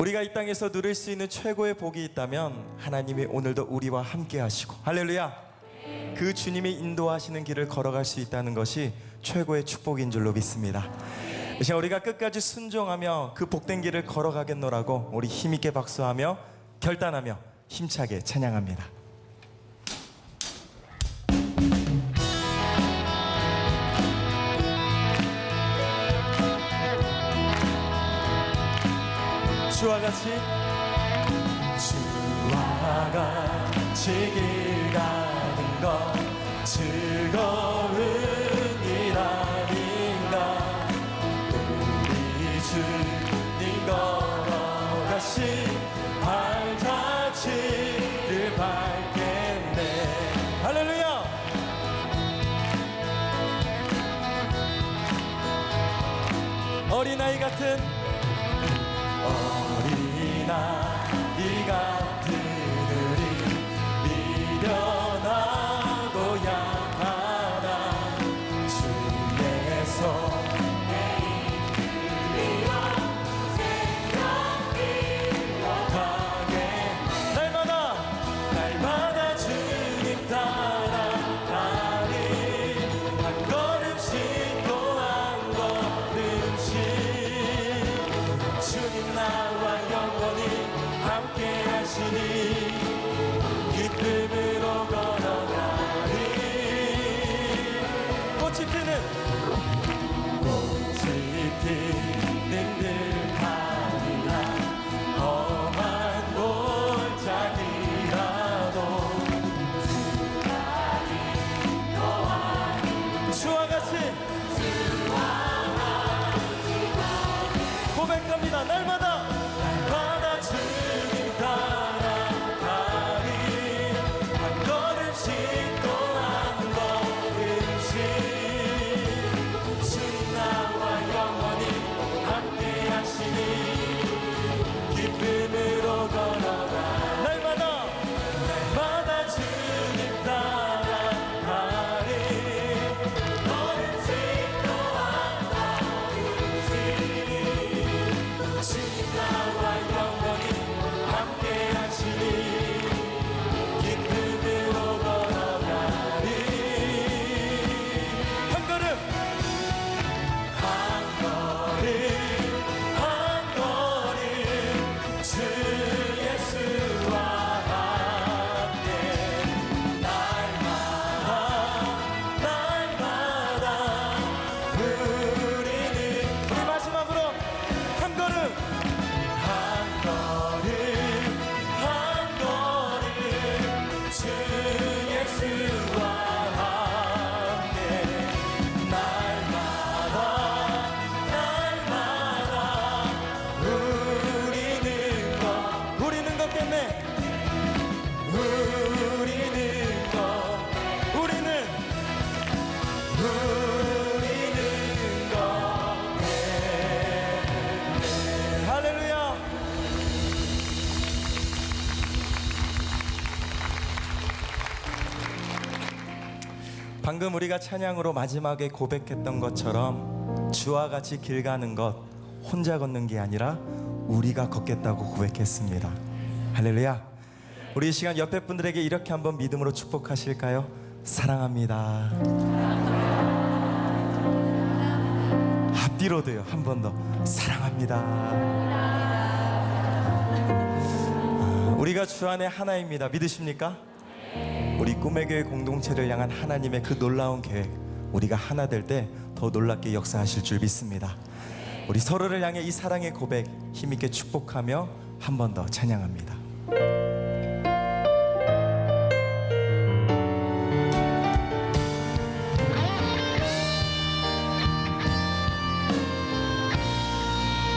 우리가 이 땅에서 누릴 수 있는 최고의 복이 있다면 하나님이 오늘도 우리와 함께 하시고, 할렐루야, 그 주님이 인도하시는 길을 걸어갈 수 있다는 것이 최고의 축복인 줄로 믿습니다. 이 시간 우리가 끝까지 순종하며 그 복된 길을 걸어가겠노라고 우리 힘있게 박수하며 결단하며 힘차게 찬양합니다. 주와 같이 길 가는 것 즐거운 일 아닌가. 우리 주님 걸어가신 발자취를 밟겠네. 할렐루야. 어린아이 같은 어린아이 같은 우리 미련하고 약하다 주의 손에 이끌리와 생각이로 가게. 날마다 주님 따라가니 한 걸음씩 또 한 걸음씩 주님 나와 영원히 함께 하시니 기쁨으로 걸어가리. 꽃이 피는 듯하리라. 험한 골짜기라도 주와 같이 고백합니다. 날마다 주님 따라가리. 한 걸음씩 또 한 걸음씩 주님 나와 영원히 함께 하시니 기쁨으로 걸어가. 날마다 주님 따라가리. 걸음씩 또 한 걸음씩 주님 나와 영원히 함께 하시니 기쁨으로 걸어가리. 한 걸음 주 예수와 함께 날마다 우리는. 우리 마지막으로 한 걸음 주 예수와 함께 날마다 우리는 걷겠네. 우리는 걷네. 할렐루야. 방금 우리가 찬양으로 마지막에 고백했던 것처럼 주와 같이 길 가는 것 혼자 걷는 게 아니라 우리가 걷겠다고 고백했습니다. 할렐루야. 우리 이 시간 옆에 분들에게 이렇게 한번 믿음으로 축복하실까요? 사랑합니다. 앞뒤로도요. 한 번 더 사랑합니다. 우리가 주 안에 하나입니다. 믿으십니까? 우리 꿈의 교회 공동체를 향한 하나님의 그 놀라운 계획, 우리가 하나 될 때 더 놀랍게 역사하실 줄 믿습니다. 우리 서로를 향해 이 사랑의 고백 힘있게 축복하며 한 번 더 찬양합니다.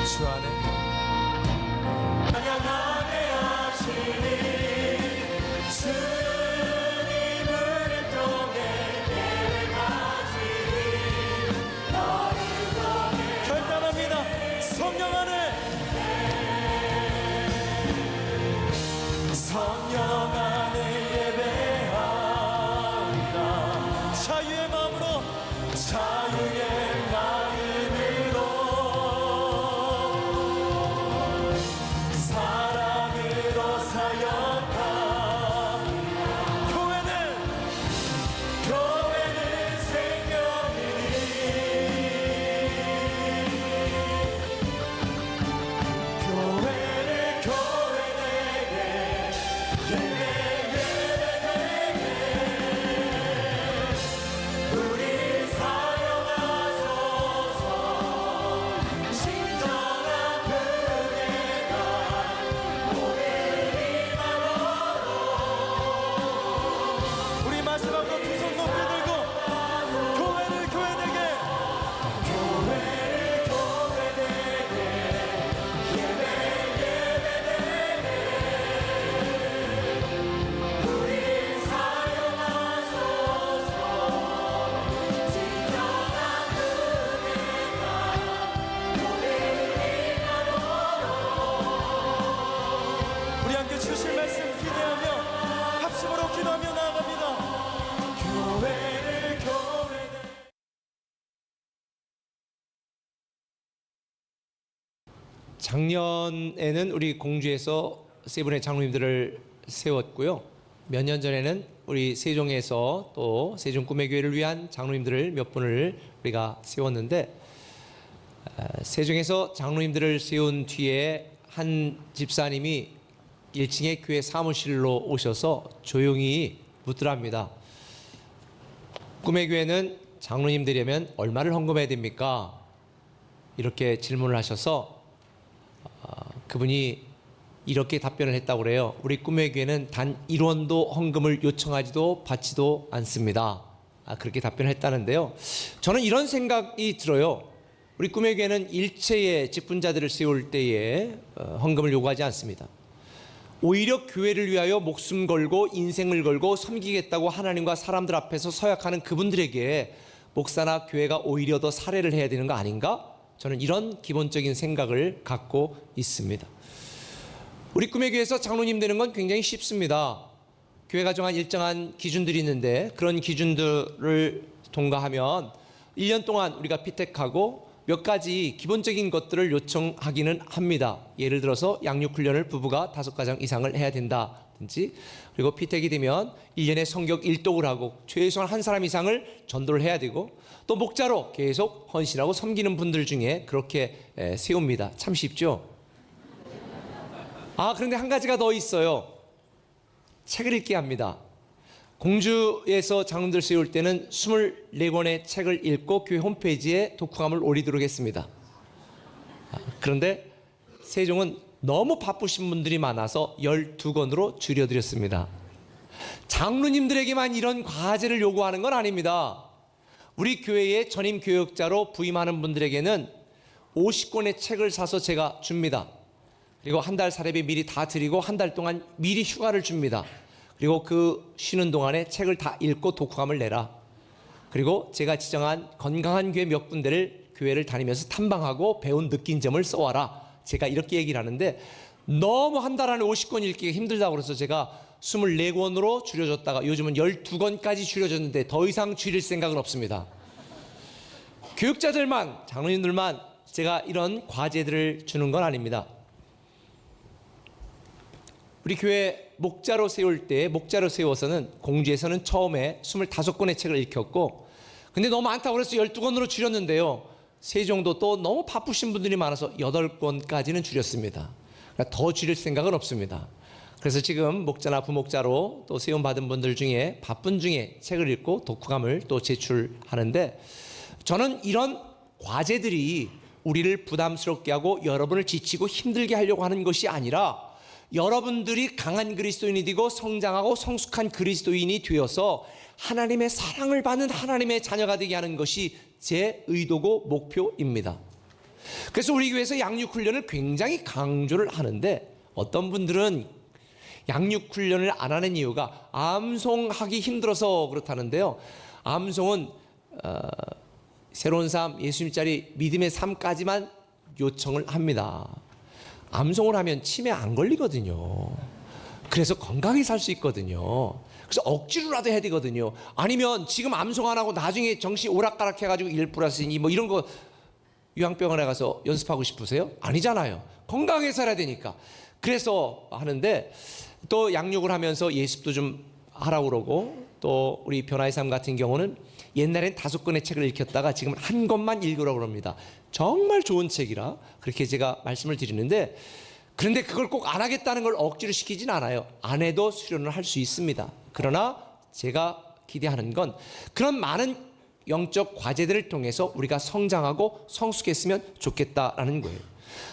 주 안에 찬양하게 하시니 성령 안에 예배하리라. 자유의 마음으로 작년에는 우리 공주에서 세 분의 장로님들을 세웠고요. 몇 년 전에는 우리 세종에서 또 세종 꿈의 교회를 위한 장로님들을 몇 분을 우리가 세웠는데, 세종에서 장로님들을 세운 뒤에 한 집사님이 1층의 교회 사무실로 오셔서 조용히 묻더랍니다. 꿈의 교회는 장로님 되려면 얼마를 헌금해야 됩니까? 이렇게 질문을 하셔서 그분이 이렇게 답변을 했다고 그래요. 우리 꿈의 교회는 단 1원도 헌금을 요청하지도 받지도 않습니다. 그렇게 답변을 했다는데요. 저는 이런 생각이 들어요. 우리 꿈의 교회는 일체의 직분자들을 세울 때에 헌금을 요구하지 않습니다. 오히려 교회를 위하여 목숨 걸고 인생을 걸고 섬기겠다고 하나님과 사람들 앞에서 서약하는 그분들에게 목사나 교회가 오히려 더 사례를 해야 되는 거 아닌가? 저는 이런 기본적인 생각을 갖고 있습니다. 우리 꿈의 교회에서 장로님 되는 건 굉장히 쉽습니다. 교회가 정한 일정한 기준들이 있는데 그런 기준들을 통과하면 1년 동안 우리가 피택하고 몇 가지 기본적인 것들을 요청하기는 합니다. 예를 들어서 양육훈련을 부부가 5가정 이상을 해야 된다든지, 그리고 피택이 되면 1년에 성경 1독을 하고 최소한 한 사람 이상을 전도를 해야 되고, 또 목자로 계속 헌신하고 섬기는 분들 중에 그렇게 세웁니다. 참 쉽죠? 그런데 한 가지가 더 있어요. 책을 읽게 합니다. 공주에서 장로님들 세울 때는 24권의 책을 읽고 교회 홈페이지에 독후감을 올리도록 했습니다. 그런데 세종은 너무 바쁘신 분들이 많아서 12권으로 줄여드렸습니다. 장로님들에게만 이런 과제를 요구하는 건 아닙니다. 우리 교회의 전임 교역자로 부임하는 분들에게는 50권의 책을 사서 제가 줍니다. 그리고 한 달 사례비 미리 다 드리고 한 달 동안 미리 휴가를 줍니다. 그리고 그 쉬는 동안에 책을 다 읽고 독후감을 내라. 그리고 제가 지정한 건강한 교회 몇 군데를 교회를 다니면서 탐방하고 배운 느낀 점을 써와라. 제가 이렇게 얘기를 하는데 너무 한 달 안에 50권 읽기가 힘들다고 그래서 제가 24권으로 줄여줬다가 요즘은 12권까지 줄여줬는데 더 이상 줄일 생각은 없습니다. 교육자들만, 장로님들만 제가 이런 과제들을 주는 건 아닙니다. 우리 교회 목자로 세울 때, 목자로 세워서는 공주에서는 처음에 25권의 책을 읽혔고, 근데 너무 많다고 그래서 12권으로 줄였는데요. 세종도 또 너무 바쁘신 분들이 많아서 8권까지는 줄였습니다. 그러니까 더 줄일 생각은 없습니다. 그래서 지금 목자나 부목자로 또 세움받은 분들 중에 바쁜 중에 책을 읽고 독후감을 또 제출하는데, 저는 이런 과제들이 우리를 부담스럽게 하고 여러분을 지치고 힘들게 하려고 하는 것이 아니라 여러분들이 강한 그리스도인이 되고 성장하고 성숙한 그리스도인이 되어서 하나님의 사랑을 받는 하나님의 자녀가 되게 하는 것이 제 의도고 목표입니다. 그래서 우리 교회에서 양육훈련을 굉장히 강조를 하는데, 어떤 분들은 양육훈련을 안 하는 이유가 암송하기 힘들어서 그렇다는데요. 암송은 새로운 삶, 예수님 자리, 믿음의 삶까지만 요청을 합니다. 암송을 하면 치매 안 걸리거든요. 그래서 건강히 살 수 있거든요. 그래서 억지로라도 해야 되거든요. 아니면 지금 암송 안 하고 나중에 정신 오락가락 해가지고 1+2 뭐 이런 거 요양병원에 가서 연습하고 싶으세요? 아니잖아요. 건강하게 살아야 되니까. 그래서 하는데, 또 양육을 하면서 예습도 좀 하라고 그러고, 또 우리 변화의 삶 같은 경우는 옛날엔 5권의 책을 읽혔다가 지금은 한 권만 읽으라고 합니다. 정말 좋은 책이라 그렇게 제가 말씀을 드리는데, 그런데 그걸 꼭 안 하겠다는 걸 억지로 시키진 않아요. 안 해도 수련을 할 수 있습니다. 그러나 제가 기대하는 건 그런 많은 영적 과제들을 통해서 우리가 성장하고 성숙했으면 좋겠다라는 거예요.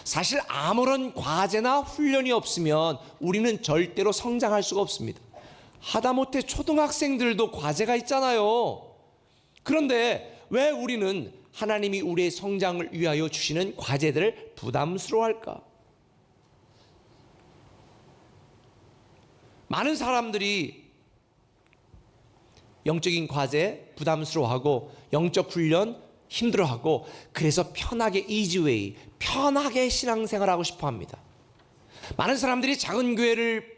사실 아무런 과제나 훈련이 없으면 우리는 절대로 성장할 수가 없습니다. 하다못해 초등학생들도 과제가 있잖아요. 그런데 왜 우리는 하나님이 우리의 성장을 위하여 주시는 과제들을 부담스러워할까? 많은 사람들이 영적인 과제 부담스러워하고 영적 훈련 힘들어하고, 그래서 편하게 이지웨이, 편하게 신앙생활하고 싶어 합니다. 많은 사람들이 작은 교회를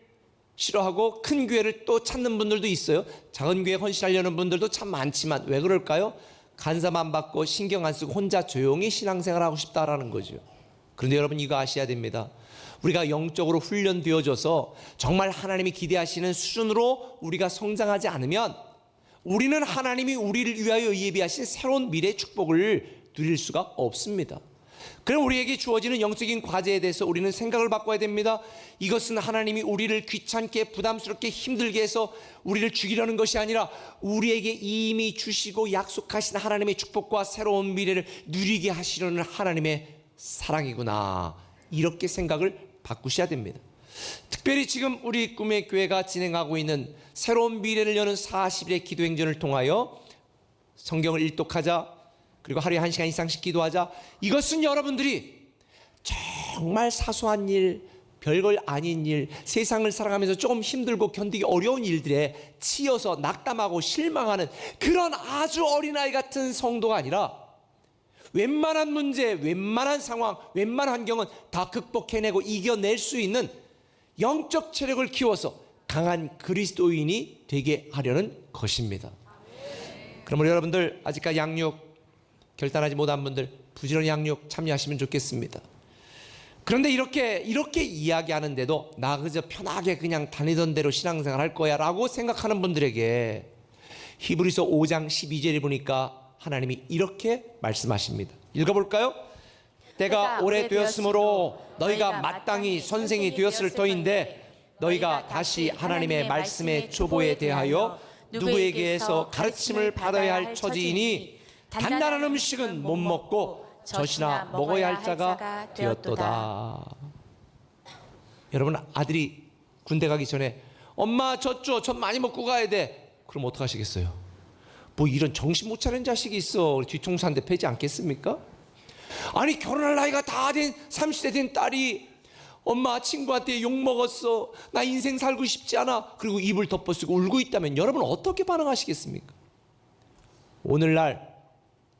싫어하고 큰 교회를 또 찾는 분들도 있어요. 작은 교회에 헌신하려는 분들도 참 많지만 왜 그럴까요? 간섭 안 받고 신경 안 쓰고 혼자 조용히 신앙생활하고 싶다라는 거죠. 그런데 여러분 이거 아셔야 됩니다. 우리가 영적으로 훈련되어져서 정말 하나님이 기대하시는 수준으로 우리가 성장하지 않으면 우리는 하나님이 우리를 위하여 예비하신 새로운 미래의 축복을 누릴 수가 없습니다. 그럼 우리에게 주어지는 영적인 과제에 대해서 우리는 생각을 바꿔야 됩니다. 이것은 하나님이 우리를 귀찮게 부담스럽게 힘들게 해서 우리를 죽이려는 것이 아니라 우리에게 이미 주시고 약속하신 하나님의 축복과 새로운 미래를 누리게 하시려는 하나님의 사랑이구나, 이렇게 생각을 바꾸셔야 됩니다. 특별히 지금 우리 꿈의 교회가 진행하고 있는 새로운 미래를 여는 40일의 기도행전을 통하여 성경을 일독하자, 그리고 하루에 1시간 이상씩 기도하자, 이것은 여러분들이 정말 사소한 일, 별걸 아닌 일, 세상을 살아가면서 조금 힘들고 견디기 어려운 일들에 치여서 낙담하고 실망하는 그런 아주 어린아이 같은 성도가 아니라 웬만한 문제, 웬만한 상황, 웬만한 환경은 다 극복해내고 이겨낼 수 있는 영적 체력을 키워서 강한 그리스도인이 되게 하려는 것입니다. 그러므로 여러분들 아직까지 양육 결단하지 못한 분들 부지런히 양육 참여하시면 좋겠습니다. 그런데 이렇게 이야기하는데도 나 그저 편하게 그냥 다니던 대로 신앙생활 할 거야 라고 생각하는 분들에게 히브리서 5장 12절에 보니까 하나님이 이렇게 말씀하십니다. 읽어볼까요? 때가 오래되었으므로 너희가 마땅히 선생이 되었을 터인데 너희가 다시 하나님의 말씀의 초보에 대하여 누구에게서 가르침을 받아야 할 처지이니 단단한 음식은 못 먹고 젖이나 먹어야 할 자가 되었도다. 여러분, 아들이 군대 가기 전에 엄마 젖 줘, 젖 많이 먹고 가야 돼. 그럼 어떡하시겠어요? 뭐 이런 정신 못 차린 자식이 있어 뒤통수 한 대 패지 않겠습니까? 아니 결혼할 나이가 다 된 30대 된 딸이 엄마 친구한테 욕 먹었어, 나 인생 살고 싶지 않아, 그리고 입을 덮어쓰고 울고 있다면 여러분 어떻게 반응하시겠습니까? 오늘날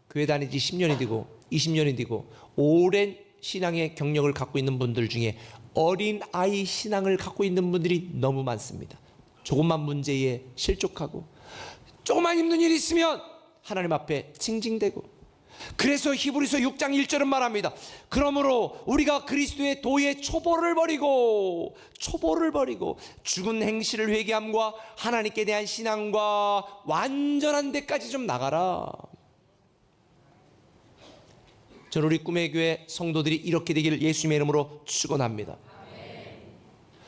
교회 다니지 10년이 되고 20년이 되고 오랜 신앙의 경력을 갖고 있는 분들 중에 어린 아이 신앙을 갖고 있는 분들이 너무 많습니다. 조금만 문제에 실족하고 조금만 힘든 일이 있으면 하나님 앞에 징징대고, 그래서 히브리서 6장 1절은 말합니다. 그러므로 우리가 그리스도의 도의 초보를 버리고 죽은 행실을 회개함과 하나님께 대한 신앙과 완전한 데까지 좀 나가라. 저는 우리 꿈의 교회 성도들이 이렇게 되기를 예수님의 이름으로 축원합니다.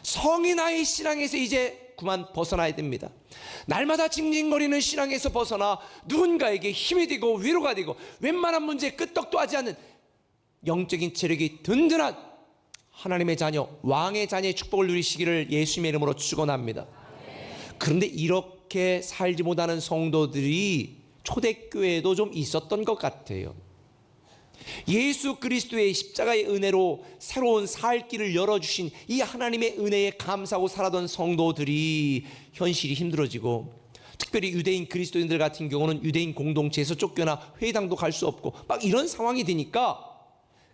성인아이 신앙에서 이제 그만 벗어나야 됩니다. 날마다 징징거리는 신앙에서 벗어나 누군가에게 힘이 되고 위로가 되고 웬만한 문제에 끄떡도 하지 않는 영적인 체력이 든든한 하나님의 자녀, 왕의 자녀의 축복을 누리시기를 예수님의 이름으로 축원합니다. 그런데 이렇게 살지 못하는 성도들이 초대교회에도 좀 있었던 것 같아요. 예수 그리스도의 십자가의 은혜로 새로운 살 길을 열어주신 이 하나님의 은혜에 감사하고 살아던 성도들이 현실이 힘들어지고, 특별히 유대인 그리스도인들 같은 경우는 유대인 공동체에서 쫓겨나 회당도 갈 수 없고 막 이런 상황이 되니까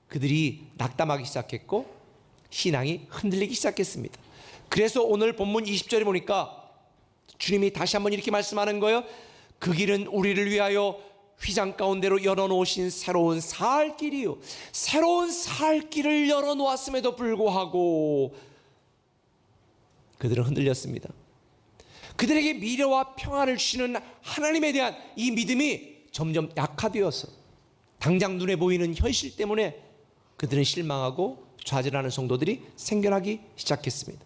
그들이 낙담하기 시작했고 신앙이 흔들리기 시작했습니다. 그래서 오늘 본문 20절에 보니까 주님이 다시 한번 이렇게 말씀하는 거예요. 그 길은 우리를 위하여 휘장 가운데로 열어놓으신 새로운 살 길이요. 새로운 살 길을 열어놓았음에도 불구하고 그들은 흔들렸습니다. 그들에게 미래와 평안을 주시는 하나님에 대한 이 믿음이 점점 약화되어서 당장 눈에 보이는 현실 때문에 그들은 실망하고 좌절하는 성도들이 생겨나기 시작했습니다.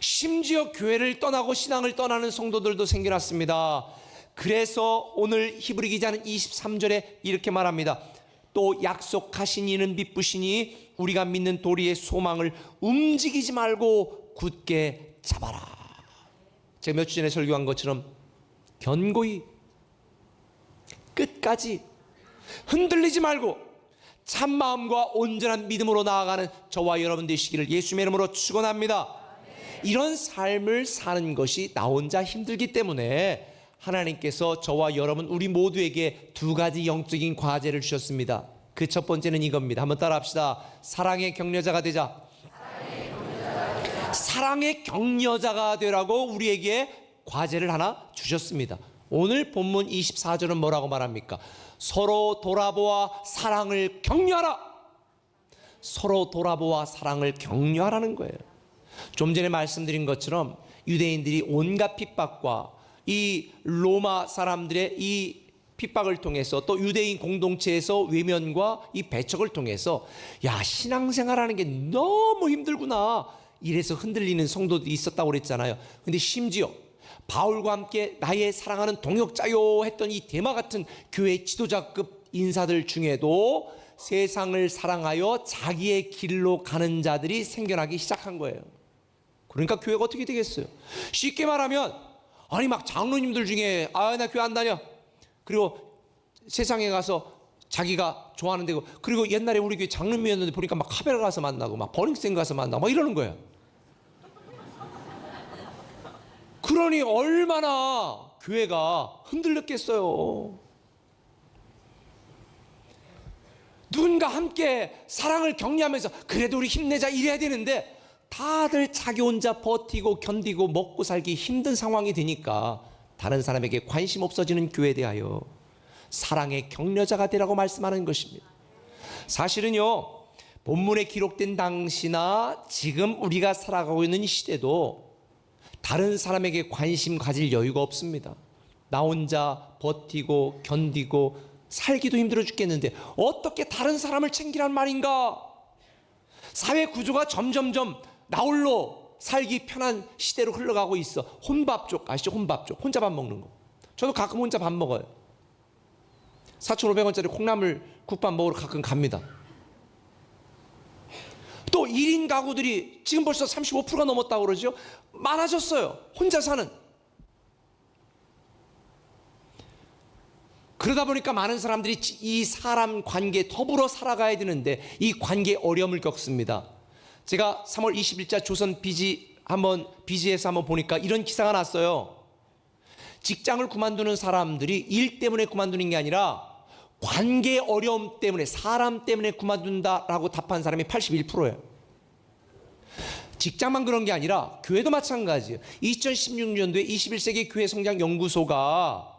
심지어 교회를 떠나고 신앙을 떠나는 성도들도 생겨났습니다. 그래서 오늘 히브리 기자는 23절에 이렇게 말합니다. 또 약속하신 이는 미쁘시니 우리가 믿는 도리의 소망을 움직이지 말고 굳게 잡아라. 제가 몇 주 전에 설교한 것처럼 견고히 끝까지 흔들리지 말고 참마음과 온전한 믿음으로 나아가는 저와 여러분 되시기를 예수님의 이름으로 축원합니다. 이런 삶을 사는 것이 나 혼자 힘들기 때문에 하나님께서 저와 여러분 우리 모두에게 두 가지 영적인 과제를 주셨습니다. 그 첫 번째는 이겁니다. 한번 따라합시다. 사랑의 격려자가 되자. 사랑의 격려자가 되라고 우리에게 과제를 하나 주셨습니다. 오늘 본문 24절은 뭐라고 말합니까? 서로 돌아보아 사랑을 격려하라. 서로 돌아보아 사랑을 격려하라는 거예요. 좀 전에 말씀드린 것처럼 유대인들이 온갖 핍박과 이 로마 사람들의 이 핍박을 통해서 또 유대인 공동체에서 외면과 이 배척을 통해서 야, 신앙생활하는 게 너무 힘들구나, 이래서 흔들리는 성도들이 있었다고 그랬잖아요. 근데 심지어 바울과 함께 나의 사랑하는 동역자요 했던 이 대마 같은 교회 지도자급 인사들 중에도 세상을 사랑하여 자기의 길로 가는 자들이 생겨나기 시작한 거예요. 그러니까 교회가 어떻게 되겠어요? 쉽게 말하면 아니 막 장로님들 중에 나 교회 안 다녀, 그리고 세상에 가서 자기가 좋아하는 데고, 그리고 옛날에 우리 교회 장로님이었는데 보니까 막 카베라 가서 만나고 막 버닝썬 가서 만나고 막 이러는 거예요. 그러니 얼마나 교회가 흔들렸겠어요. 누군가 함께 사랑을 격려하면서 그래도 우리 힘내자 이래야 되는데 다들 자기 혼자 버티고 견디고 먹고 살기 힘든 상황이 되니까 다른 사람에게 관심 없어지는 교회에 대하여 사랑의 격려자가 되라고 말씀하는 것입니다. 사실은요, 본문에 기록된 당시나 지금 우리가 살아가고 있는 시대도 다른 사람에게 관심 가질 여유가 없습니다. 나 혼자 버티고 견디고 살기도 힘들어 죽겠는데 어떻게 다른 사람을 챙기란 말인가? 사회 구조가 점점점 나홀로 살기 편한 시대로 흘러가고 있어. 혼밥족 아시죠? 혼밥족. 혼자 밥 먹는 거. 저도 가끔 혼자 밥 먹어요. 4,500원짜리 콩나물 국밥 먹으러 가끔 갑니다. 또 1인 가구들이 지금 벌써 35%가 넘었다고 그러죠. 많아졌어요. 혼자 사는. 그러다 보니까 많은 사람들이 이 사람 관계에 더불어 살아가야 되는데 이 관계에 어려움을 겪습니다. 제가 3월 20일자 조선 비지에서 한번 보니까 이런 기사가 났어요. 직장을 그만두는 사람들이 일 때문에 그만두는 게 아니라 관계 어려움 때문에, 사람 때문에 그만둔다라고 답한 사람이 81%예요. 직장만 그런 게 아니라 교회도 마찬가지예요. 2016년도에 21세기 교회 성장 연구소가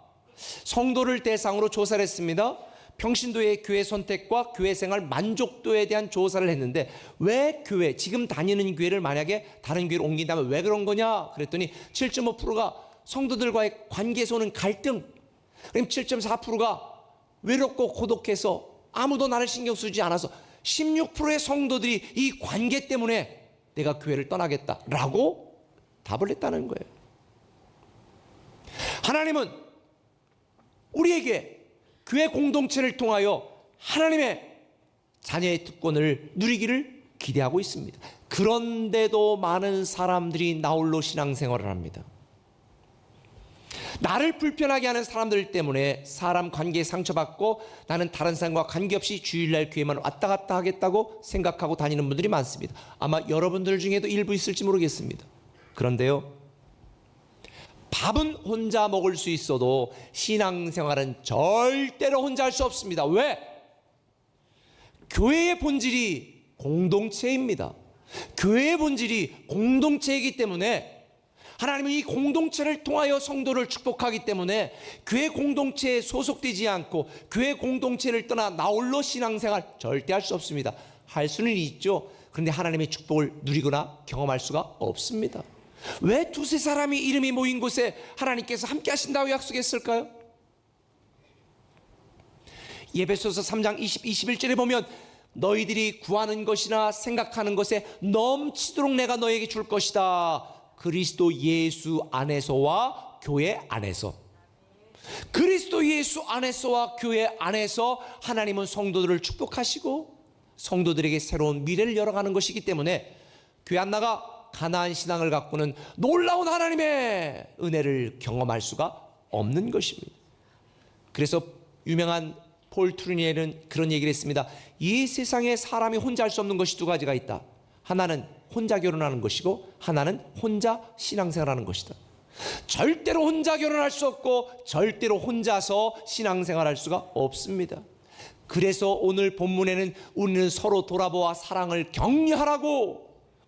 성도를 대상으로 조사를 했습니다. 평신도의 교회 선택과 교회 생활 만족도에 대한 조사를 했는데 왜 교회, 지금 다니는 교회를 만약에 다른 교회로 옮긴다면 왜 그런 거냐 그랬더니 7.5%가 성도들과의 관계에서 오는 갈등, 그럼 7.4%가 외롭고 고독해서 아무도 나를 신경 쓰지 않아서 16%의 성도들이 이 관계 때문에 내가 교회를 떠나겠다라고 답을 했다는 거예요. 하나님은 우리에게 교회 공동체를 통하여 하나님의 자녀의 특권을 누리기를 기대하고 있습니다. 그런데도 많은 사람들이 나홀로 신앙생활을 합니다. 나를 불편하게 하는 사람들 때문에 사람 관계에 상처받고 나는 다른 사람과 관계없이 주일날 교회만 왔다 갔다 하겠다고 생각하고 다니는 분들이 많습니다. 아마 여러분들 중에도 일부 있을지 모르겠습니다. 그런데요, 밥은 혼자 먹을 수 있어도 신앙생활은 절대로 혼자 할 수 없습니다. 왜? 교회의 본질이 공동체입니다. 교회의 본질이 공동체이기 때문에 하나님은 이 공동체를 통하여 성도를 축복하기 때문에 교회 공동체에 소속되지 않고 교회 공동체를 떠나 나홀로 신앙생활 절대 할 수 없습니다. 할 수는 있죠. 그런데 하나님의 축복을 누리거나 경험할 수가 없습니다. 왜 두세 사람이 이름이 모인 곳에 하나님께서 함께 하신다고 약속했을까요? 에베소서 3장 21절에 보면 너희들이 구하는 것이나 생각하는 것에 넘치도록 내가 너에게 줄 것이다. 그리스도 예수 안에서와 교회 안에서. 그리스도 예수 안에서와 교회 안에서 하나님은 성도들을 축복하시고 성도들에게 새로운 미래를 열어가는 것이기 때문에 교회 안 나가 가나안 신앙을 갖고는 놀라운 하나님의 은혜를 경험할 수가 없는 것입니다. 그래서 유명한 폴 트루니엘은 그런 얘기를 했습니다. 이 세상에 사람이 혼자 할 수 없는 것이 두 가지가 있다. 하나는 혼자 결혼하는 것이고 하나는 혼자 신앙생활하는 것이다. 절대로 혼자 결혼할 수 없고 절대로 혼자서 신앙생활할 수가 없습니다. 그래서 오늘 본문에는 우리는 서로 돌아보아 사랑을 격려하라고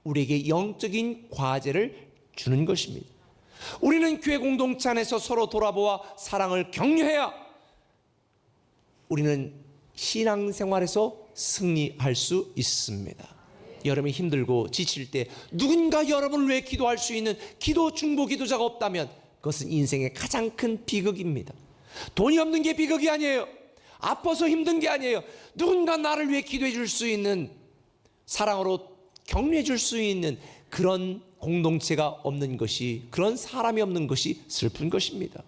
우리에게 영적인 과제를 주는 것입니다. 우리는 교회 공동체 안에서 서로 돌아보아 사랑을 격려해야 우리는 신앙생활에서 승리할 수 있습니다. 여러분이 힘들고 지칠 때 누군가 여러분을 위해 기도할 수 있는 기도 중보 기도자가 없다면 그것은 인생의 가장 큰 비극입니다. 돈이 없는 게 비극이 아니에요. 아파서 힘든 게 아니에요. 누군가 나를 위해 기도해 줄 수 있는, 사랑으로 격려해 줄 수 있는 그런 공동체가 없는 것이, 그런 사람이 없는 것이 슬픈 것입니다.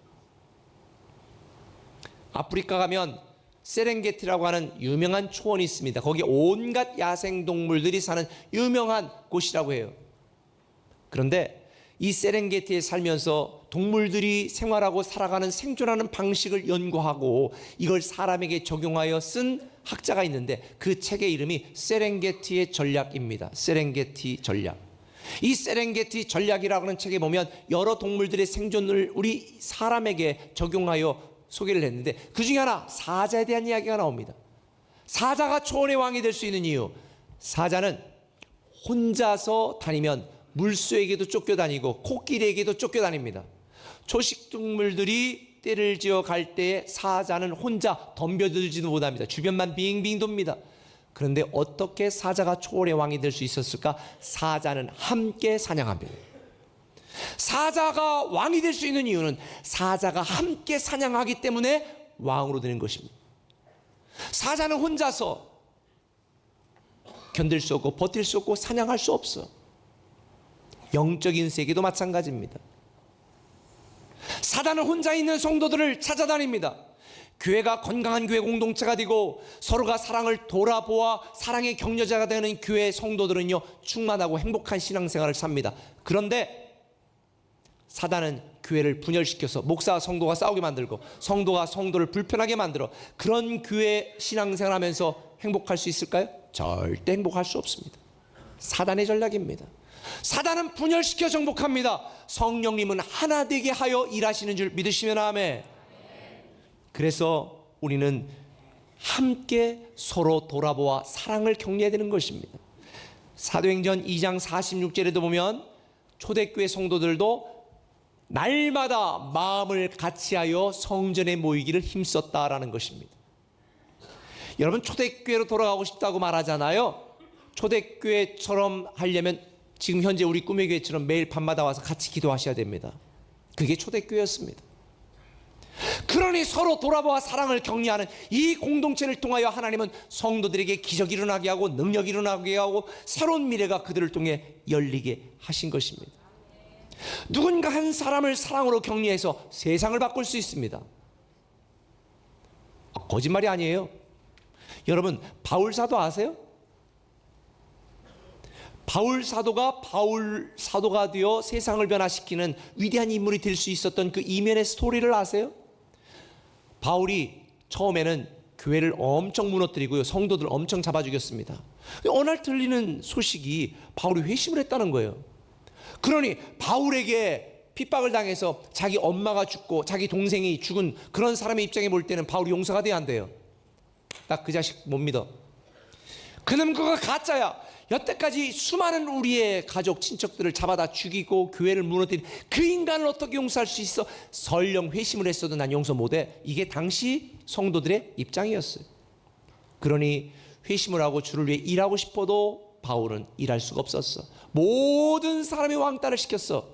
아프리카 가면 세렝게티라고 하는 유명한 초원이 있습니다. 거기 온갖 야생동물들이 사는 유명한 곳이라고 해요. 그런데 이 세렝게티에 살면서 동물들이 생활하고 살아가는 생존하는 방식을 연구하고 이걸 사람에게 적용하여 쓴 학자가 있는데 그 책의 이름이 세렝게티의 전략입니다. 세렝게티 전략. 이 세렝게티 전략이라고 하는 책에 보면 여러 동물들의 생존을 우리 사람에게 적용하여 소개를 했는데 그 중에 하나 사자에 대한 이야기가 나옵니다. 사자가 초원의 왕이 될 수 있는 이유, 사자는 혼자서 다니면 물소에게도 쫓겨다니고 코끼리에게도 쫓겨다닙니다. 초식동물들이 떼를 지어 갈 때에 사자는 혼자 덤벼들지도 못합니다. 주변만 빙빙 돕니다. 그런데 어떻게 사자가 초원의 왕이 될 수 있었을까? 사자는 함께 사냥합니다. 사자가 왕이 될 수 있는 이유는 사자가 함께 사냥하기 때문에 왕으로 되는 것입니다. 사자는 혼자서 견딜 수 없고 버틸 수 없고 사냥할 수 없어. 영적인 세계도 마찬가지입니다. 사단은 혼자 있는 성도들을 찾아다닙니다. 교회가 건강한 교회 공동체가 되고 서로가 사랑을 돌아보아 사랑의 격려자가 되는 교회 성도들은요 충만하고 행복한 신앙생활을 삽니다. 그런데 사단은 교회를 분열시켜서 목사와 성도가 싸우게 만들고 성도가 성도를 불편하게 만들어 그런 교회 신앙생활하면서 행복할 수 있을까요? 절대 행복할 수 없습니다. 사단의 전략입니다. 사단은 분열시켜 정복합니다. 성령님은 하나 되게 하여 일하시는 줄 믿으시면 아멘. 그래서 우리는 함께 서로 돌아보아 사랑을 격려해야 되는 것입니다. 사도행전 2장 46절에도 보면 초대교회 성도들도 날마다 마음을 같이하여 성전에 모이기를 힘썼다라는 것입니다. 여러분 초대교회로 돌아가고 싶다고 말하잖아요. 초대교회처럼 하려면 지금 현재 우리 꿈의 교회처럼 매일 밤마다 와서 같이 기도하셔야 됩니다. 그게 초대교회였습니다. 그러니 서로 돌아보아 사랑을 격려하는 이 공동체를 통하여 하나님은 성도들에게 기적이 일어나게 하고 능력이 일어나게 하고 새로운 미래가 그들을 통해 열리게 하신 것입니다. 누군가 한 사람을 사랑으로 격려해서 세상을 바꿀 수 있습니다. 거짓말이 아니에요. 여러분 바울 사도 아세요? 바울 사도가 바울 사도가 되어 세상을 변화시키는 위대한 인물이 될 수 있었던 그 이면의 스토리를 아세요? 바울이 처음에는 교회를 엄청 무너뜨리고요 성도들 엄청 잡아 죽였습니다. 어느 날 들리는 소식이 바울이 회심을 했다는 거예요. 그러니 바울에게 핍박을 당해서 자기 엄마가 죽고 자기 동생이 죽은 그런 사람의 입장에 볼 때는 바울이 용서가 돼야 안 돼요. 나 그 자식 못 믿어. 그놈 그거 가짜야. 여태까지 수많은 우리의 가족 친척들을 잡아다 죽이고 교회를 무너뜨린 그 인간을 어떻게 용서할 수 있어? 설령 회심을 했어도 난 용서 못해. 이게 당시 성도들의 입장이었어요. 그러니 회심을 하고 주를 위해 일하고 싶어도 바울은 일할 수가 없었어. 모든 사람이 왕따를 시켰어.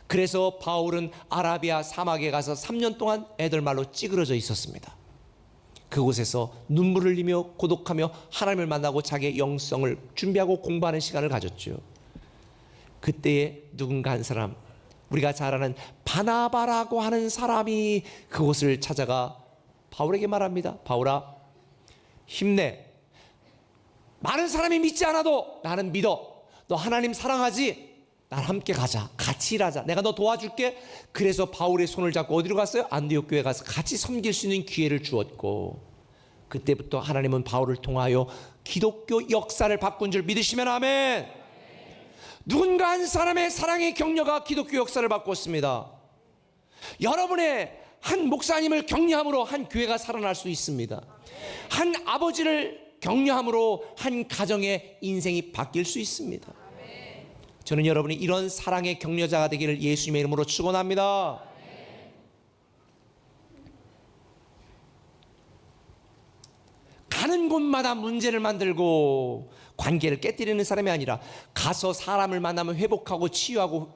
그래서 바울은 아라비아 사막에 가서 3년 동안 애들 말로 찌그러져 있었습니다. 그곳에서 눈물을 흘리며 고독하며 하나님을 만나고 자기의 영성을 준비하고 공부하는 시간을 가졌죠. 그때에 누군가 한 사람, 우리가 잘 아는 바나바라고 하는 사람이 그곳을 찾아가 바울에게 말합니다. 바울아, 힘내. 많은 사람이 믿지 않아도 나는 믿어. 너 하나님 사랑하지? 난 함께 가자. 같이 일하자. 내가 너 도와줄게. 그래서 바울의 손을 잡고 어디로 갔어요? 안디옥 교회 가서 같이 섬길 수 있는 기회를 주었고, 그때부터 하나님은 바울을 통하여 기독교 역사를 바꾼 줄 믿으시면 아멘. 누군가 한 사람의 사랑의 격려가 기독교 역사를 바꿨습니다. 여러분의 한 목사님을 격려함으로 한 교회가 살아날 수 있습니다. 한 아버지를 격려함으로 한 가정의 인생이 바뀔 수 있습니다. 저는 여러분이 이런 사랑의 격려자가 되기를 예수님의 이름으로 축원합니다. 가는 곳마다 문제를 만들고 관계를 깨뜨리는 사람이 아니라 가서 사람을 만나면 회복하고 치유하고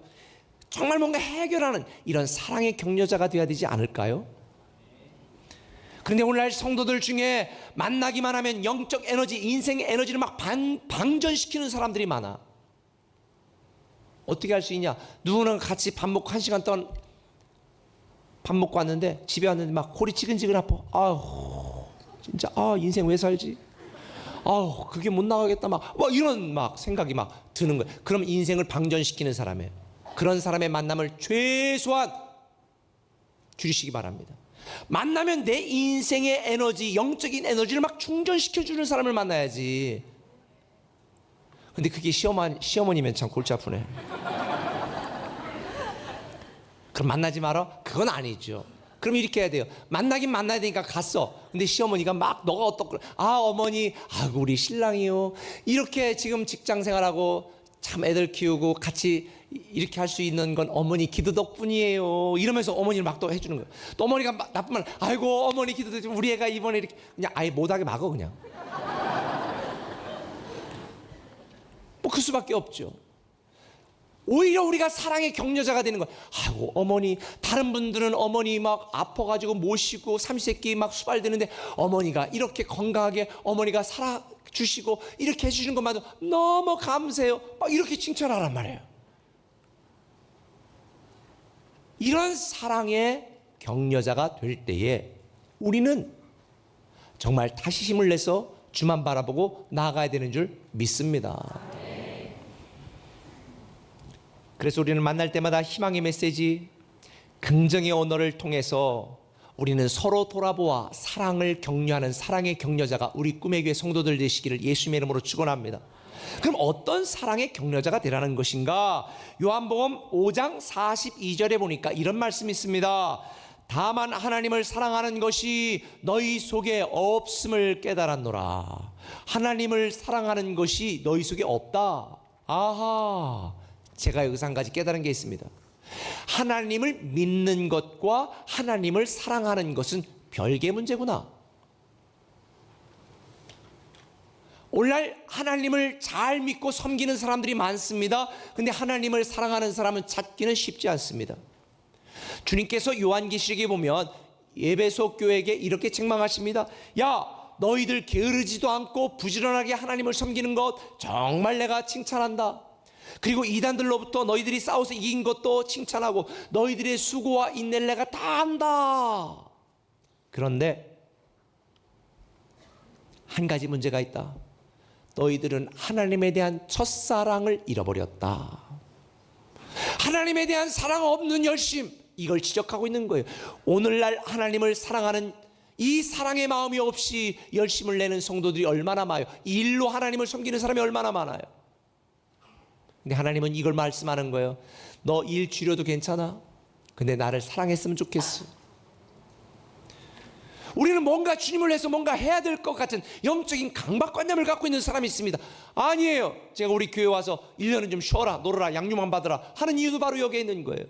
정말 뭔가 해결하는 이런 사랑의 격려자가 되어야 되지 않을까요? 그런데 오늘날 성도들 중에 만나기만 하면 영적 에너지, 인생의 에너지를 막 방전시키는 사람들이 많아. 어떻게 할 수 있냐? 누구는 같이 밥 먹고 1시간 동안 밥 먹고 왔는데 집에 왔는데 막 골이 지근지근 아파. 아우 진짜 인생 왜 살지? 아우 그게 못 나가겠다 막 이런 막 생각이 막 드는 거예요. 그럼 인생을 방전시키는 사람이에요. 그런 사람의 만남을 최소한 줄이시기 바랍니다. 만나면 내 인생의 에너지, 영적인 에너지를 막 충전시켜주는 사람을 만나야지. 근데 그게 시어머니면 참 골치 아프네. 그럼 만나지 마라? 그건 아니죠. 그럼 이렇게 해야 돼요. 만나긴 만나야 되니까 갔어. 근데 시어머니가 막 너가 어떻고 어머니 우리 신랑이요 이렇게 지금 직장 생활하고 참 애들 키우고 같이 이렇게 할 수 있는 건 어머니 기도 덕분이에요 이러면서 어머니를 막 또 해주는 거예요. 또 어머니가 막 나쁜 말 아이고 어머니 기도 덕분에 우리 애가 이번에 이렇게 그냥 아예 못하게 막어 그냥. 뭐 그 수밖에 없죠. 오히려 우리가 사랑의 격려자가 되는 거야. 아이고 어머니 다른 분들은 어머니 막 아파가지고 모시고 삼시세끼 막 수발되는데 어머니가 이렇게 건강하게 어머니가 살아주시고 이렇게 해주시는 것만도 너무 감사해요 막 이렇게 칭찬하란 말이에요. 이런 사랑의 격려자가 될 때에 우리는 정말 다시 힘을 내서 주만 바라보고 나아가야 되는 줄 믿습니다. 그래서 우리는 만날 때마다 희망의 메시지, 긍정의 언어를 통해서 우리는 서로 돌아보아 사랑을 격려하는 사랑의 격려자가 우리 꿈의 교회 성도들 되시기를 예수님의 이름으로 축원합니다. 그럼 어떤 사랑의 격려자가 되라는 것인가? 요한복음 5장 42절에 보니까 이런 말씀이 있습니다. 다만 하나님을 사랑하는 것이 너희 속에 없음을 깨달았노라. 하나님을 사랑하는 것이 너희 속에 없다. 아하, 제가 여기서 한 가지 깨달은 게 있습니다. 하나님을 믿는 것과 하나님을 사랑하는 것은 별개의 문제구나. 오늘날 하나님을 잘 믿고 섬기는 사람들이 많습니다. 근데 하나님을 사랑하는 사람은 찾기는 쉽지 않습니다. 주님께서 요한계시록에 보면 에베소 교회에게 이렇게 책망하십니다. 야, 너희들 게으르지도 않고 부지런하게 하나님을 섬기는 것 정말 내가 칭찬한다. 그리고 이단들로부터 너희들이 싸워서 이긴 것도 칭찬하고 너희들의 수고와 인내를 내가 다 안다. 그런데 한 가지 문제가 있다. 너희들은 하나님에 대한 첫사랑을 잃어버렸다. 하나님에 대한 사랑 없는 열심, 이걸 지적하고 있는 거예요. 오늘날 하나님을 사랑하는 이 사랑의 마음이 없이 열심을 내는 성도들이 얼마나 많아요. 이 일로 하나님을 섬기는 사람이 얼마나 많아요. 근데 하나님은 이걸 말씀하는 거예요. 너 일 줄여도 괜찮아. 근데 나를 사랑했으면 좋겠어. 우리는 뭔가 주님을 위해서 뭔가 해야 될 것 같은 영적인 강박관념을 갖고 있는 사람이 있습니다. 아니에요. 제가 우리 교회 와서 1년은 좀 쉬어라, 놀아라, 양육만 받으라 하는 이유도 바로 여기에 있는 거예요.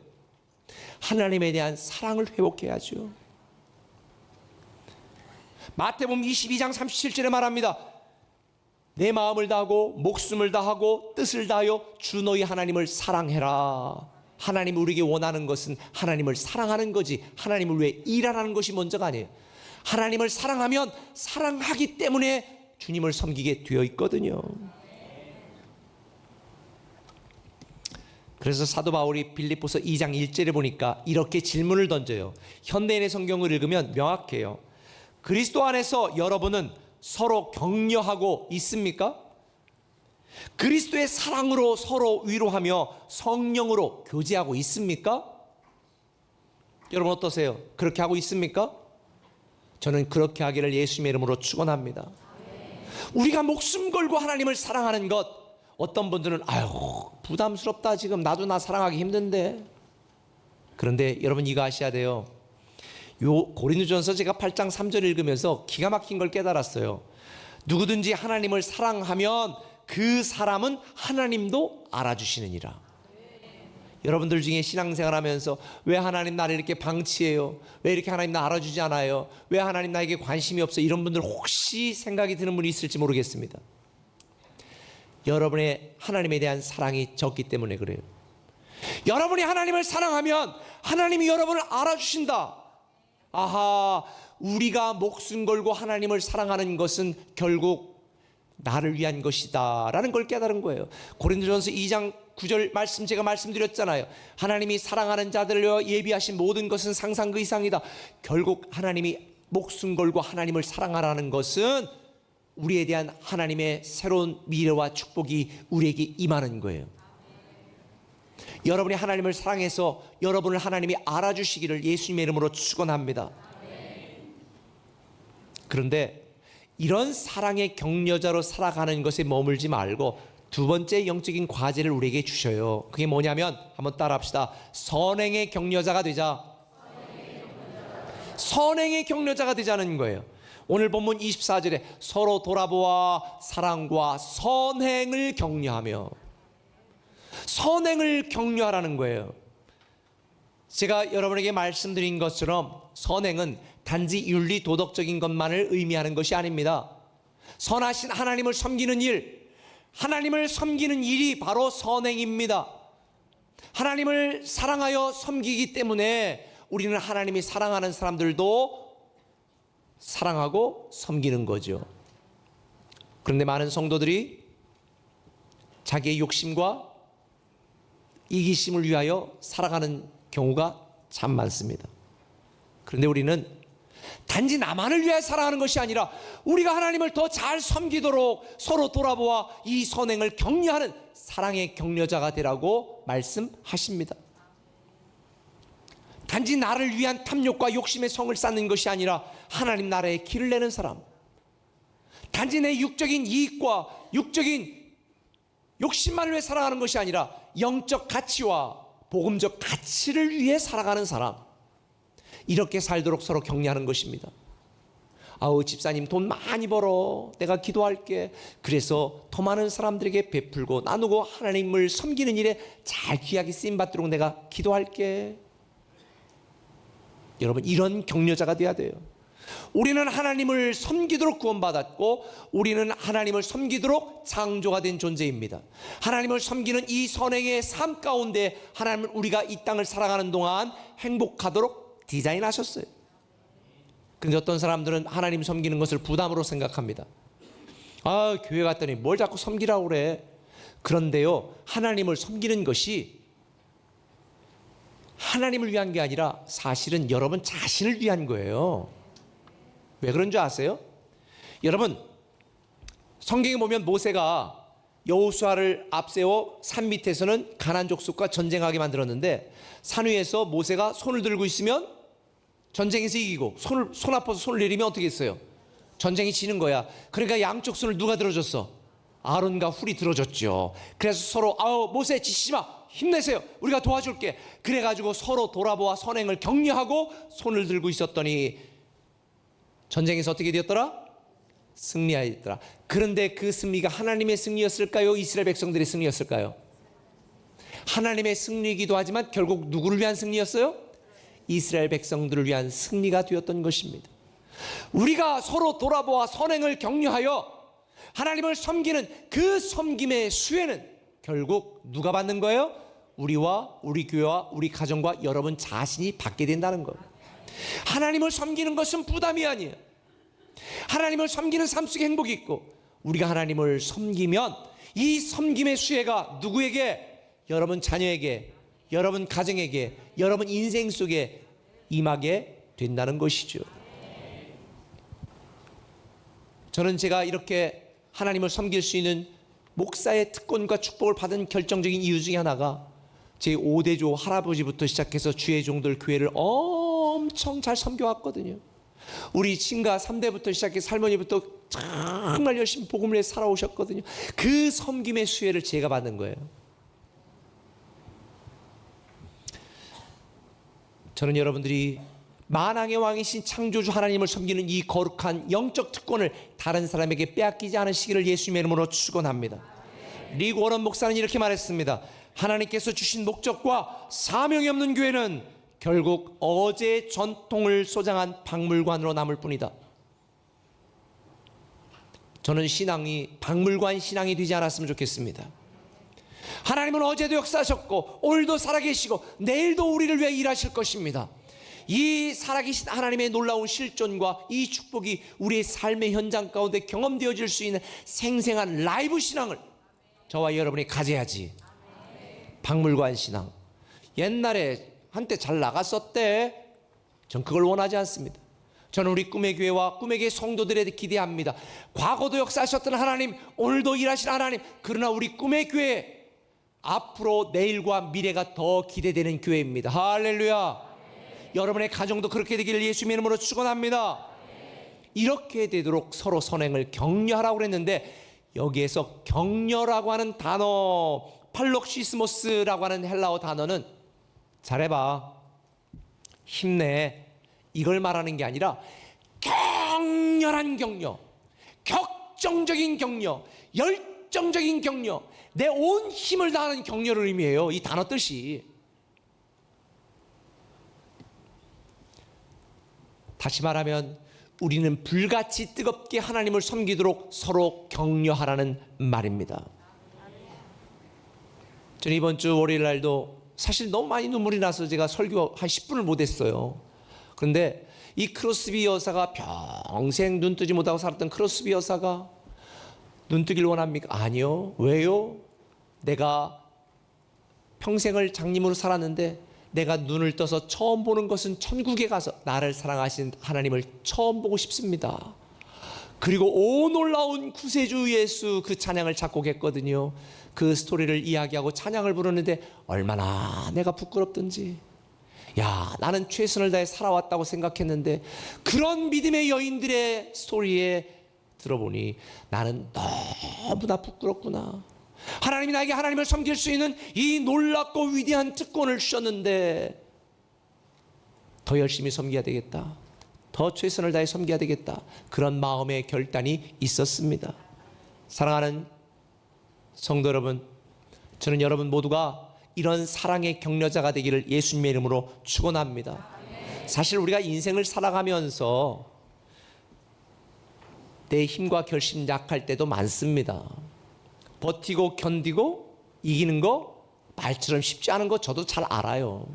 하나님에 대한 사랑을 회복해야죠. 마태복음 22장 37절에 말합니다. 내 마음을 다하고 목숨을 다하고 뜻을 다하여 주 너희 하나님을 사랑해라. 하나님이 우리에게 원하는 것은 하나님을 사랑하는 거지 하나님을 위해 일하라는 것이 먼저가 아니에요. 하나님을 사랑하면 사랑하기 때문에 주님을 섬기게 되어 있거든요. 그래서 사도 바울이 빌립보서 2장 1절에 보니까 이렇게 질문을 던져요. 현대인의 성경을 읽으면 명확해요. 그리스도 안에서 여러분은 서로 격려하고 있습니까? 그리스도의 사랑으로 서로 위로하며 성령으로 교제하고 있습니까? 여러분 어떠세요? 그렇게 하고 있습니까? 저는 그렇게 하기를 예수님의 이름으로 축원합니다. 우리가 목숨 걸고 하나님을 사랑하는 것, 어떤 분들은 아유 부담스럽다, 지금 나도 나 사랑하기 힘든데. 그런데 여러분 이거 아셔야 돼요. 요 고린도전서 제가 8장 3절 읽으면서 기가 막힌 걸 깨달았어요. 누구든지 하나님을 사랑하면 그 사람은 하나님도 알아주시느니라. 여러분들 중에 신앙생활 하면서 왜 하나님 나를 이렇게 방치해요? 왜 이렇게 하나님 나 알아주지 않아요? 왜 하나님 나에게 관심이 없어? 이런 분들 혹시 생각이 드는 분이 있을지 모르겠습니다. 여러분의 하나님에 대한 사랑이 적기 때문에 그래요. 여러분이 하나님을 사랑하면 하나님이 여러분을 알아주신다. 아하, 우리가 목숨 걸고 하나님을 사랑하는 것은 결국 나를 위한 것이다 라는 걸 깨달은 거예요. 고린도전서 2장 9절 말씀 제가 말씀드렸잖아요. 하나님이 사랑하는 자들을 예비하신 모든 것은 상상 그 이상이다. 결국 하나님이 목숨 걸고 하나님을 사랑하라는 것은 우리에 대한 하나님의 새로운 미래와 축복이 우리에게 임하는 거예요. 여러분이 하나님을 사랑해서 여러분을 하나님이 알아주시기를 예수님의 이름으로 축원합니다. 그런데 이런 사랑의 격려자로 살아가는 것에 머물지 말고 두 번째 영적인 과제를 우리에게 주셔요. 그게 뭐냐면 한번 따라합시다. 선행의 격려자가 되자. 선행의 격려자가 되자는 거예요. 오늘 본문 24절에 서로 돌아보아 사랑과 선행을 격려하며, 선행을 격려하라는 거예요. 제가 여러분에게 말씀드린 것처럼 선행은 단지 윤리 도덕적인 것만을 의미하는 것이 아닙니다. 선하신 하나님을 섬기는 일, 하나님을 섬기는 일이 바로 선행입니다. 하나님을 사랑하여 섬기기 때문에 우리는 하나님이 사랑하는 사람들도 사랑하고 섬기는 거죠. 그런데 많은 성도들이 자기의 욕심과 이기심을 위하여 살아가는 경우가 참 많습니다. 그런데 우리는 단지 나만을 위해 살아가는 것이 아니라 우리가 하나님을 더 잘 섬기도록 서로 돌아보아 이 선행을 격려하는 사랑의 격려자가 되라고 말씀하십니다. 단지 나를 위한 탐욕과 욕심의 성을 쌓는 것이 아니라 하나님 나라의 길을 내는 사람, 단지 내 육적인 이익과 육적인 욕심만을 위해 살아가는 것이 아니라 영적 가치와 복음적 가치를 위해 살아가는 사람, 이렇게 살도록 서로 격려하는 것입니다. 아우, 집사님 돈 많이 벌어, 내가 기도할게. 그래서 더 많은 사람들에게 베풀고 나누고 하나님을 섬기는 일에 잘 귀하게 쓰임받도록 내가 기도할게. 여러분, 이런 격려자가 돼야 돼요. 우리는 하나님을 섬기도록 구원받았고 우리는 하나님을 섬기도록 창조가 된 존재입니다. 하나님을 섬기는 이 선행의 삶 가운데 하나님은 우리가 이 땅을 살아가는 동안 행복하도록 디자인하셨어요. 그런데 어떤 사람들은 하나님 섬기는 것을 부담으로 생각합니다. 아, 교회 갔더니 뭘 자꾸 섬기라고 그래. 그런데요, 하나님을 섬기는 것이 하나님을 위한 게 아니라 사실은 여러분 자신을 위한 거예요. 왜 그런 줄 아세요? 여러분, 성경에 보면 모세가 여호수아를 앞세워 산 밑에서는 가나안 족속과 전쟁하게 만들었는데 산 위에서 모세가 손을 들고 있으면 전쟁에서 이기고 손 아파서 손을 내리면 어떻게 했어요? 전쟁이 지는 거야. 그러니까 양쪽 손을 누가 들어줬어? 아론과 훌이 들어줬죠. 그래서 서로 모세 지치지 마, 힘내세요, 우리가 도와줄게. 그래가지고 서로 돌아보아 선행을 격려하고 손을 들고 있었더니 전쟁에서 어떻게 되었더라? 승리하였더라. 그런데 그 승리가 하나님의 승리였을까요? 이스라엘 백성들의 승리였을까요? 하나님의 승리이기도 하지만 결국 누구를 위한 승리였어요? 이스라엘 백성들을 위한 승리가 되었던 것입니다. 우리가 서로 돌아보아 선행을 격려하여 하나님을 섬기는 그 섬김의 수혜는 결국 누가 받는 거예요? 우리와 우리 교회와 우리 가정과 여러분 자신이 받게 된다는 거예요. 하나님을 섬기는 것은 부담이 아니에요. 하나님을 섬기는 삶 속에 행복이 있고 우리가 하나님을 섬기면 이 섬김의 수혜가 누구에게? 여러분 자녀에게, 여러분 가정에게, 여러분 인생 속에 임하게 된다는 것이죠. 저는 제가 이렇게 하나님을 섬길 수 있는 목사의 특권과 축복을 받은 결정적인 이유 중에 하나가 제 5대조 할아버지부터 시작해서 주의 종들 교회를 엄청 잘 섬겨왔거든요. 우리 친가 3대부터 시작해서 할머니부터 정말 열심히 복음을 해 살아오셨거든요. 그 섬김의 수혜를 제가 받는 거예요. 저는 여러분들이 만왕의 왕이신 창조주 하나님을 섬기는 이 거룩한 영적 특권을 다른 사람에게 빼앗기지 않으시기를 예수님의 이름으로 축원합니다. 릭 워런 목사는 이렇게 말했습니다. 하나님께서 주신 목적과 사명이 없는 교회는 결국 어제의 전통을 소장한 박물관으로 남을 뿐이다. 저는 신앙이 박물관 신앙이 되지 않았으면 좋겠습니다. 하나님은 어제도 역사하셨고 오늘도 살아계시고 내일도 우리를 위해 일하실 것입니다. 이 살아계신 하나님의 놀라운 실존과 이 축복이 우리의 삶의 현장 가운데 경험되어질 수 있는 생생한 라이브 신앙을 저와 여러분이 가져야지. 박물관 신앙. 옛날에 한때 잘 나갔었대. 전 그걸 원하지 않습니다. 저는 우리 꿈의 교회와 꿈의 교회 성도들에 기대합니다. 과거도 역사하셨던 하나님, 오늘도 일하실 하나님. 그러나 우리 꿈의 교회 앞으로 내일과 미래가 더 기대되는 교회입니다. 할렐루야. 여러분의 가정도 그렇게 되기를 예수님의 이름으로 축원합니다. 이렇게 되도록 서로 선행을 격려하라고 그랬는데 여기에서 격려라고 하는 단어, 팔록시스모스라고 하는 헬라어 단어는 잘해봐, 힘내, 이걸 말하는 게 아니라 격렬한 격려, 격정적인 격려, 열정적인 격려, 내 온 힘을 다하는 격려를 의미해요. 이 단어 뜻이. 다시 말하면 우리는 불같이 뜨겁게 하나님을 섬기도록 서로 격려하라는 말입니다. 저는 이번 주 월요일 날도 사실 너무 많이 눈물이 나서 제가 설교 한 10분을 못했어요. 그런데 이 크로스비 여사가 평생 눈뜨지 못하고 살았던 크로스비 여사가 눈뜨길 원합니까? 아니요. 왜요? 내가 평생을 장님으로 살았는데 내가 눈을 떠서 처음 보는 것은 천국에 가서 나를 사랑하신 하나님을 처음 보고 싶습니다. 그리고 오 놀라운 구세주 예수 그 찬양을 작곡했거든요. 그 스토리를 이야기하고 찬양을 부르는데 얼마나 내가 부끄럽던지. 야, 나는 최선을 다해 살아왔다고 생각했는데 그런 믿음의 여인들의 스토리에 들어보니 나는 너무나 부끄럽구나. 하나님이 나에게 하나님을 섬길 수 있는 이 놀랍고 위대한 특권을 주셨는데 더 열심히 섬겨야 되겠다, 더 최선을 다해 섬겨야 되겠다, 그런 마음의 결단이 있었습니다. 사랑하는 성도 여러분, 저는 여러분 모두가 이런 사랑의 격려자가 되기를 예수님의 이름으로 축원합니다. 사실 우리가 인생을 살아가면서 내 힘과 결심 약할 때도 많습니다. 버티고 견디고 이기는 거 말처럼 쉽지 않은 거 저도 잘 알아요.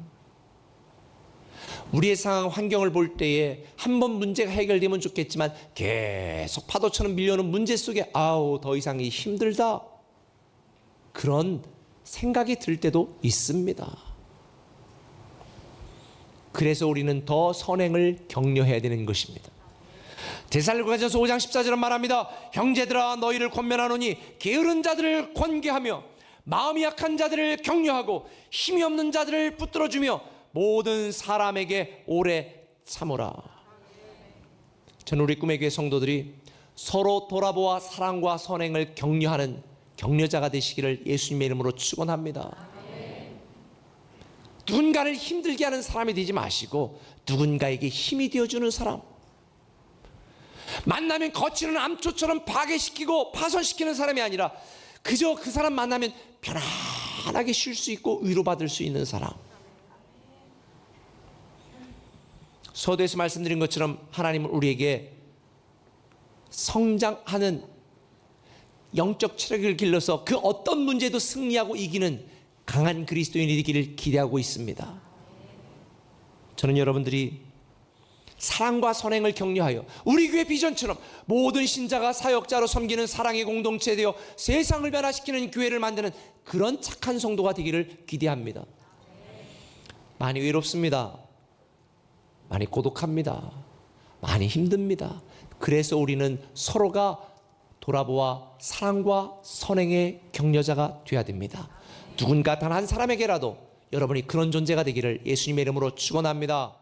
우리의 상황 환경을 볼 때에 한 번 문제가 해결되면 좋겠지만 계속 파도처럼 밀려오는 문제 속에 아우 더 이상 힘들다, 그런 생각이 들 때도 있습니다. 그래서 우리는 더 선행을 격려해야 되는 것입니다. 데살로니가전서 5장 14절은 말합니다. 형제들아 너희를 권면하노니 게으른 자들을 권계하며 마음이 약한 자들을 격려하고 힘이 없는 자들을 붙들어주며 모든 사람에게 오래 참으라. 저는 우리 꿈의 교회 성도들이 서로 돌아보아 사랑과 선행을 격려하는 격려자가 되시기를 예수님의 이름으로 축원합니다. 누군가를 힘들게 하는 사람이 되지 마시고 누군가에게 힘이 되어주는 사람, 만나면 거치는 암초처럼 파괴시키고 파손시키는 사람이 아니라 그저 그 사람 만나면 편안하게 쉴 수 있고 위로받을 수 있는 사람. 서두에서 말씀드린 것처럼 하나님은 우리에게 성장하는 영적 체력을 길러서 그 어떤 문제도 승리하고 이기는 강한 그리스도인이 되기를 기대하고 있습니다. 저는 여러분들이 사랑과 선행을 격려하여 우리 교회 비전처럼 모든 신자가 사역자로 섬기는 사랑의 공동체 되어 세상을 변화시키는 교회를 만드는 그런 착한 성도가 되기를 기대합니다. 많이 외롭습니다. 많이 고독합니다. 많이 힘듭니다. 그래서 우리는 서로가 돌아보아 사랑과 선행의 격려자가 되어야 됩니다. 누군가 단 한 사람에게라도 여러분이 그런 존재가 되기를 예수님의 이름으로 축원합니다.